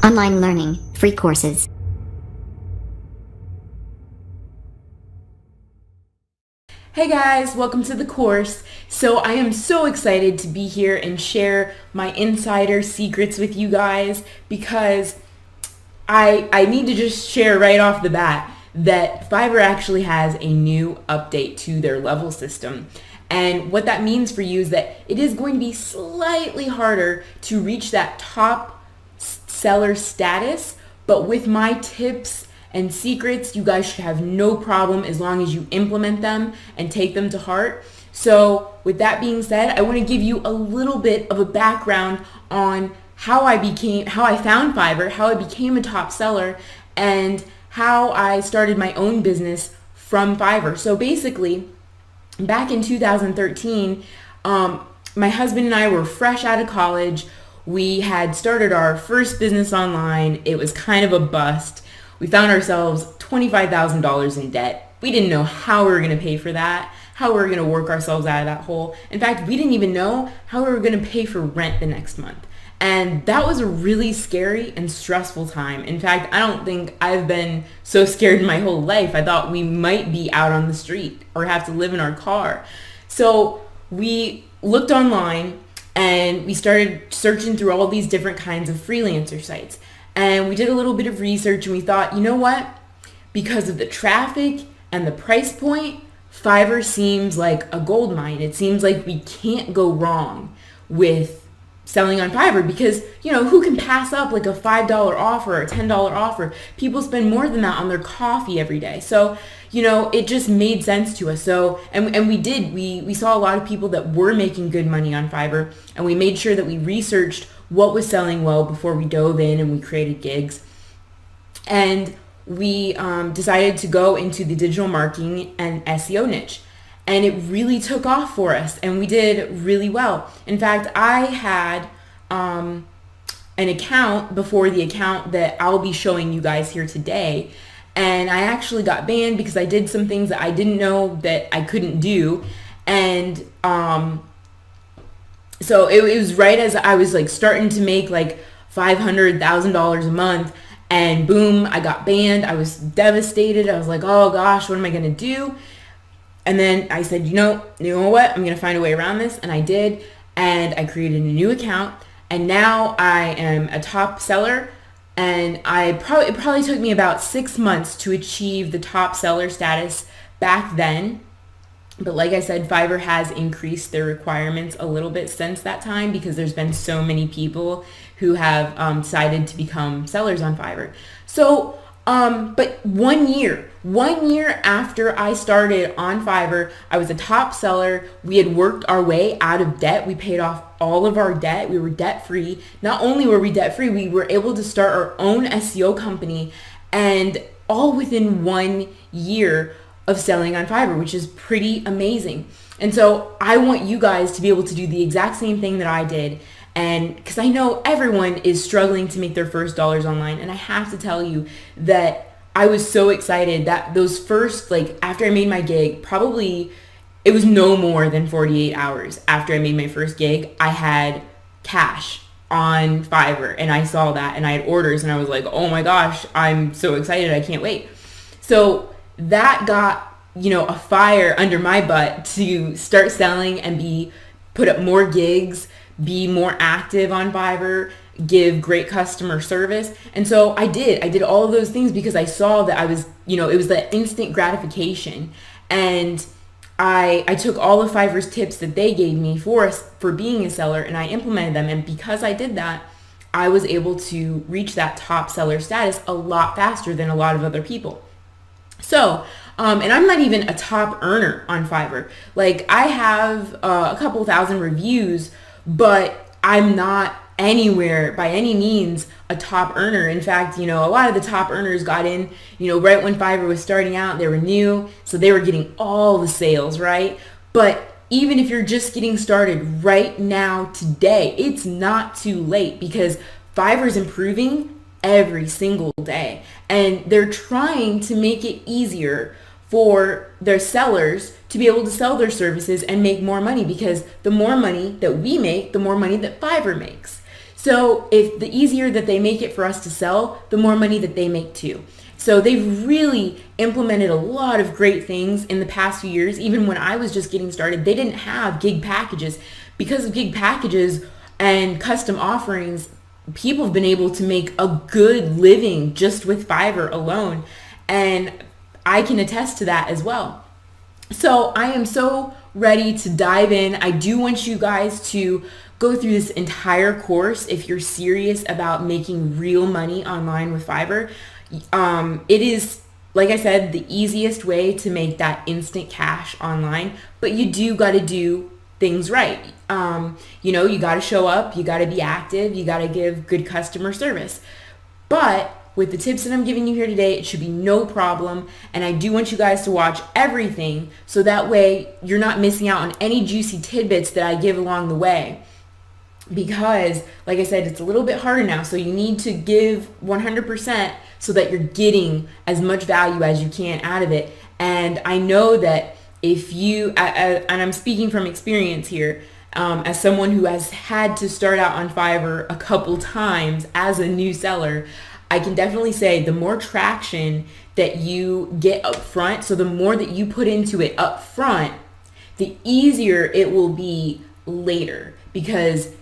Online learning, free courses. Hey guys, welcome to the course. So I am so excited to be here and share my insider secrets with you guys because I need to just share right off the bat that Fiverr actually has a new update to their level system. And what that means for you is that it is going to be slightly harder to reach that top seller status, but with my tips and secrets, you guys should have no problem as long as you implement them and take them to heart. So with that being said, I want to give you a little bit of a background on how I found Fiverr, how I became a top seller, and how I started my own business from Fiverr. So basically, back in 2013, my husband and I were fresh out of college. We had started our first business online. It was kind of a bust. We found ourselves $25,000 in debt. We didn't know how we were going to pay for that, how we were going to work ourselves out of that hole. In fact, we didn't even know how we were going to pay for rent the next month. And that was a really scary and stressful time. In fact, I don't think I've been so scared in my whole life. I thought we might be out on the street or have to live in our car. So we looked online and we started searching through all these different kinds of freelancer sites. And we did a little bit of research and we thought, you know what? Because of the traffic and the price point, Fiverr seems like a gold mine. It seems like we can't go wrong with selling on Fiverr because, you know, who can pass up like a $5 offer or a $10 offer? People spend more than that on their coffee every day. So, you know, it just made sense to us. So, and we did. We saw a lot of people that were making good money on Fiverr, and we made sure that we researched what was selling well before we dove in and we created gigs. And we decided to go into the digital marketing and SEO niche. And it really took off for us and we did really well. In fact, I had an account before the account that I'll be showing you guys here today. And I actually got banned because I did some things that I didn't know that I couldn't do. And so it was right as I was like starting to make like $500,000 a month, and boom, I got banned. I was devastated. I was like, oh gosh, what am I gonna do? And then I said, you know what? I'm gonna find a way around this, and I did. And I created a new account, and now I am a top seller. And it probably took me about 6 months to achieve the top seller status back then. But like I said, Fiverr has increased their requirements a little bit since that time because there's been so many people who have decided to become sellers on Fiverr. So, but 1 year after I started on Fiverr, I was a top seller. We had worked our way out of debt. We paid off all of our debt. We were debt free. Not only were we debt free, we were able to start our own SEO company, and all within 1 year of selling on Fiverr, which is pretty amazing. And so I want you guys to be able to do the exact same thing that I did. And because I know everyone is struggling to make their first dollars online. And I have to tell you that I was so excited that those first, like after I made my gig, probably it was no more than 48 hours after I made my first gig, I had cash on Fiverr and I saw that and I had orders and I was like, oh my gosh, I'm so excited. I can't wait. So that got, you know, a fire under my butt to start selling and put up more gigs, be more active on Fiverr, give great customer service. And so I did all of those things because I saw that I was, you know, it was that instant gratification. And I took all of Fiverr's tips that they gave me for being a seller and I implemented them. And because I did that, I was able to reach that top seller status a lot faster than a lot of other people. So, and I'm not even a top earner on Fiverr. Like I have a couple thousand reviews, but I'm not anywhere by any means a top earner. In fact, you know, a lot of the top earners got in, you know, right when Fiverr was starting out. They were new, so they were getting all the sales, right? But even if you're just getting started right now today, it's not too late because Fiverr's improving every single day. And they're trying to make it easier for their sellers to be able to sell their services and make more money, because the more money that we make, the more money that Fiverr makes. So if the easier that they make it for us to sell, the more money that they make too. So they've really implemented a lot of great things in the past few years. Even when I was just getting started, they didn't have gig packages. Because of gig packages and custom offerings, people have been able to make a good living just with Fiverr alone. And I can attest to that as well. So I am so ready to dive in. I do want you guys to go through this entire course if you're serious about making real money online with Fiverr. It is, like I said, the easiest way to make that instant cash online, but you do got to do things right. You got to show up, you got to be active, you got to give good customer service. But with the tips that I'm giving you here today, it should be no problem. And I do want you guys to watch everything so that way you're not missing out on any juicy tidbits that I give along the way. Because, like I said, it's a little bit harder now. So you need to give 100% so that you're getting as much value as you can out of it. And I know that if you, and I'm speaking from experience here, as someone who has had to start out on Fiverr a couple times as a new seller, I can definitely say the more traction that you get up front, so the more that you put into it up front, the easier it will be later. Because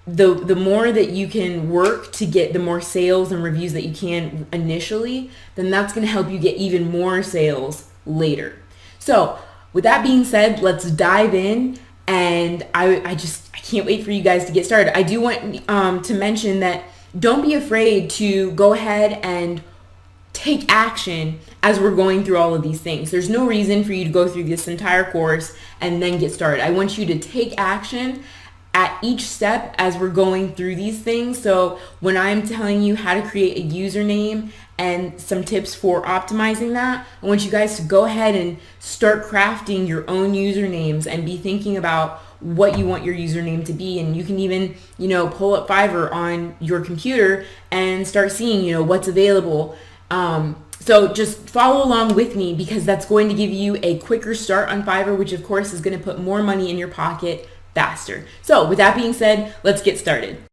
the more that you can work to get the more sales and reviews that you can initially, then that's going to help you get even more sales later. So with that being said, let's dive in. And I can't wait for you guys to get started. I do want to mention that don't be afraid to go ahead and take action as we're going through all of these things. There's no reason for you to go through this entire course and then get started. I want you to take action at each step as we're going through these things. So when I'm telling you how to create a username and some tips for optimizing that, I want you guys to go ahead and start crafting your own usernames and be thinking about what you want your username to be. And you can even, pull up Fiverr on your computer and start seeing, what's available. So just follow along with me because that's going to give you a quicker start on Fiverr, which of course is going to put more money in your pocket faster. So with that being said, let's get started.